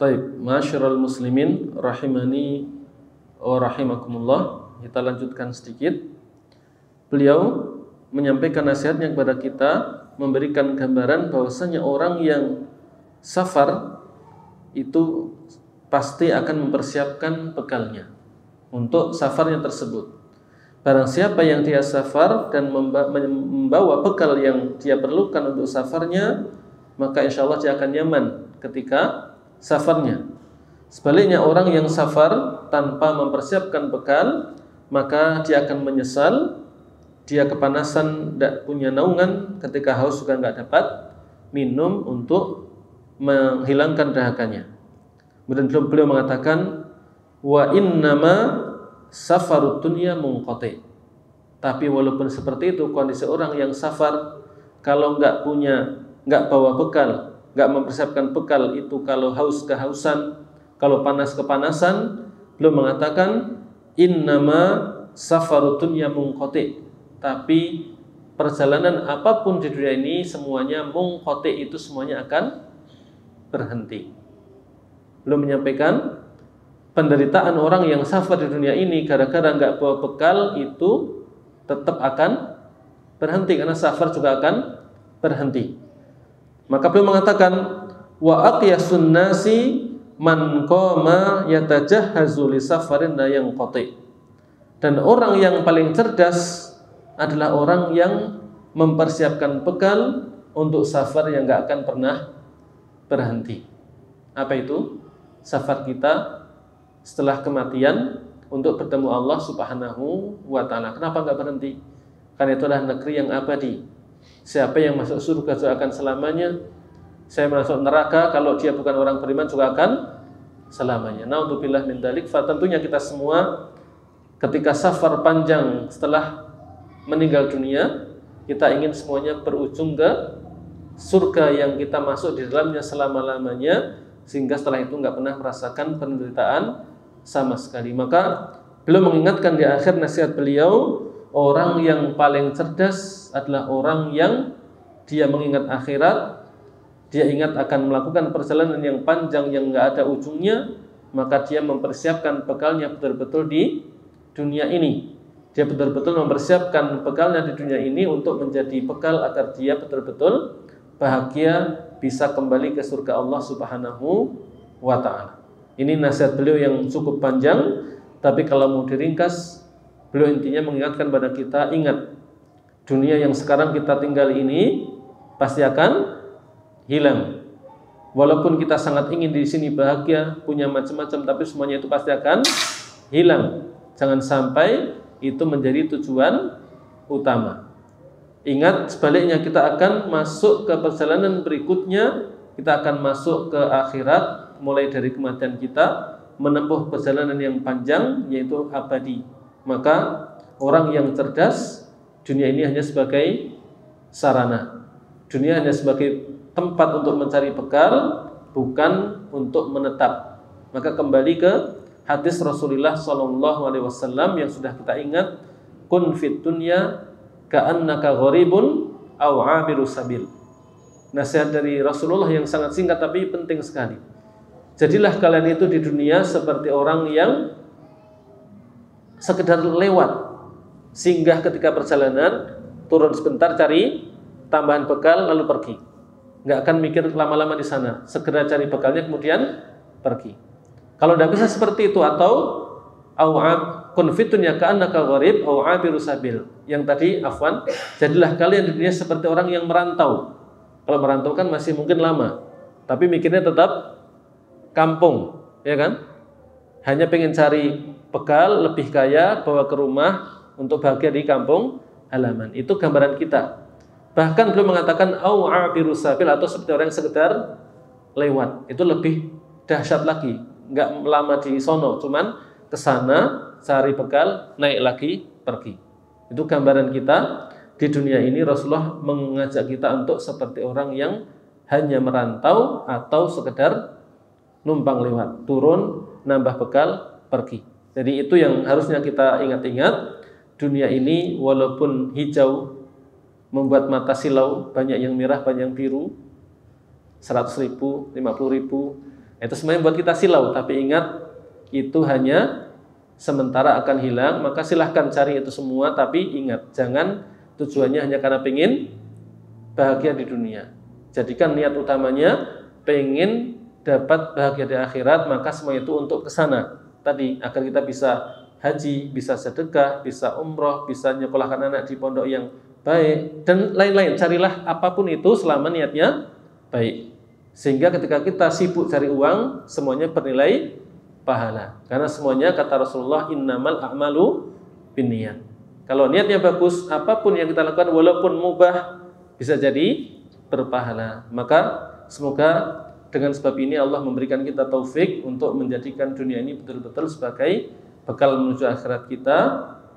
Baik, ma'asyiral muslimin rahimani wa rahimakumullah. Kita lanjutkan sedikit. Beliau menyampaikan nasihatnya kepada kita, memberikan gambaran bahwasanya orang yang safar itu pasti akan mempersiapkan bekalnya untuk safarnya tersebut. Barang siapa yang dia safar dan membawa bekal yang dia perlukan untuk safarnya, maka insya Allah dia akan nyaman ketika safarnya. Sebaliknya orang yang safar tanpa mempersiapkan bekal, maka dia akan menyesal. Dia kepanasan, tidak punya naungan, ketika haus juga nggak dapat minum untuk menghilangkan dahakanya. Kemudian beliau mengatakan, wa innama safarud dunya munqati. Tapi walaupun seperti itu, kondisi orang yang safar, kalau nggak bawa bekal, nggak mempersiapkan bekal itu, kalau haus kehausan, kalau panas kepanasan, beliau mengatakan innama safarud dunya munqati. Tapi perjalanan apapun di dunia ini semuanya munqati, itu semuanya akan berhenti. Beliau menyampaikan penderitaan orang yang safar di dunia ini gara-gara nggak bawa bekal itu tetap akan berhenti, karena safar juga akan berhenti. Maka beliau mengatakan wa aqyasun nasi man qama yatajahhazu li safarin la yanqati. Dan orang yang paling cerdas adalah orang yang mempersiapkan bekal untuk safar yang enggak akan pernah berhenti. Apa itu? Safar kita setelah kematian untuk bertemu Allah Subhanahu wa taala. Kenapa enggak berhenti? Karena itu adalah negeri yang abadi. Siapa yang masuk surga juga akan selamanya. Saya masuk neraka, kalau dia bukan orang beriman juga akan selamanya. Naudzubillah min dzalik. Tentunya kita semua ketika safar panjang setelah meninggal dunia, kita ingin semuanya berujung ke surga yang kita masuk di dalamnya selama-lamanya, sehingga setelah itu nggak pernah merasakan penderitaan sama sekali. Maka beliau mengingatkan di akhir nasihat beliau, orang yang paling cerdas adalah orang yang dia mengingat akhirat, dia ingat akan melakukan perjalanan yang panjang yang nggak ada ujungnya, maka dia mempersiapkan bekalnya betul-betul di dunia ini. Dia betul-betul mempersiapkan bekalnya di dunia ini untuk menjadi bekal agar dia betul-betul bahagia, bisa kembali ke surga Allah Subhanahu wa ta'ala. Ini nasihat beliau yang cukup panjang, tapi kalau mau diringkas, beliau intinya mengingatkan pada kita, ingat, dunia yang sekarang kita tinggal ini pasti akan hilang. Walaupun kita sangat ingin di sini bahagia, punya macam-macam, tapi semuanya itu pasti akan hilang. Jangan sampai itu menjadi tujuan utama. Ingat, sebaliknya kita akan masuk ke perjalanan berikutnya, kita akan masuk ke akhirat, mulai dari kematian kita, menempuh perjalanan yang panjang, yaitu abadi. Maka orang yang cerdas, dunia ini hanya sebagai sarana. Dunia hanya sebagai tempat untuk mencari bekal, bukan untuk menetap. Maka kembali ke hadis Rasulullah SAW yang sudah kita ingat, kun fit dunya ka'annaka gharibun aw 'abiru sabil. Nasihat dari Rasulullah yang sangat singkat tapi penting sekali. Jadilah kalian itu di dunia seperti orang yang sekedar lewat, singgah ketika perjalanan, turun sebentar cari tambahan bekal lalu pergi. Nggak akan mikir lama-lama di sana, segera cari bekalnya kemudian pergi. Kalau tidak bisa seperti itu, atau kun fid dunya ka'annaka gharib aw 'abiru sabil. Yang tadi afwan, jadilah kalian di dunia seperti orang yang merantau. Kalau merantau kan masih mungkin lama, tapi mikirnya tetap kampung, ya kan? Hanya pengen cari bekal lebih kaya, bawa ke rumah untuk bahagia di kampung halaman. Itu gambaran kita. Bahkan beliau mengatakan au 'abiru sabil, atau seperti orang yang sekedar lewat. Itu lebih dahsyat lagi. Enggak lama di sono, cuman ke sana cari bekal, naik lagi, pergi. Itu gambaran kita di dunia ini. Rasulullah mengajak kita untuk seperti orang yang hanya merantau atau sekedar numpang lewat, turun, nambah bekal, pergi. Jadi itu yang harusnya kita ingat-ingat. Dunia ini walaupun hijau, membuat mata silau, banyak yang merah, banyak yang biru, 100.000, 50.000, Itu semuanya buat kita silau, tapi ingat itu hanya sementara akan hilang. Maka silahkan cari itu semua, tapi ingat jangan tujuannya hanya karena pengen bahagia di dunia. Jadikan niat utamanya pengen dapat bahagia di akhirat, maka semua itu untuk kesana tadi, agar kita bisa haji, bisa sedekah, bisa umroh, bisa nyekolahkan anak di pondok yang baik, dan lain-lain. Carilah apapun itu selama niatnya baik. Sehingga ketika kita sibuk cari uang, semuanya bernilai pahala. Karena semuanya kata Rasulullah, innamal a'malu binniyat. Kalau niatnya bagus, apapun yang kita lakukan walaupun mubah bisa jadi berpahala. Maka semoga dengan sebab ini Allah memberikan kita taufik untuk menjadikan dunia ini betul-betul sebagai bekal menuju akhirat kita.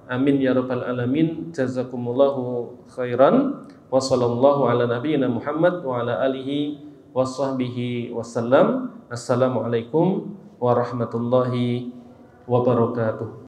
Amin ya rabbal alamin. Jazakumullahu khairan. Wa sallallahu ala nabiyyina Muhammad wa ala alihi wa sahbihi wasallam. Assalamualaikum warahmatullahi wabarakatuh.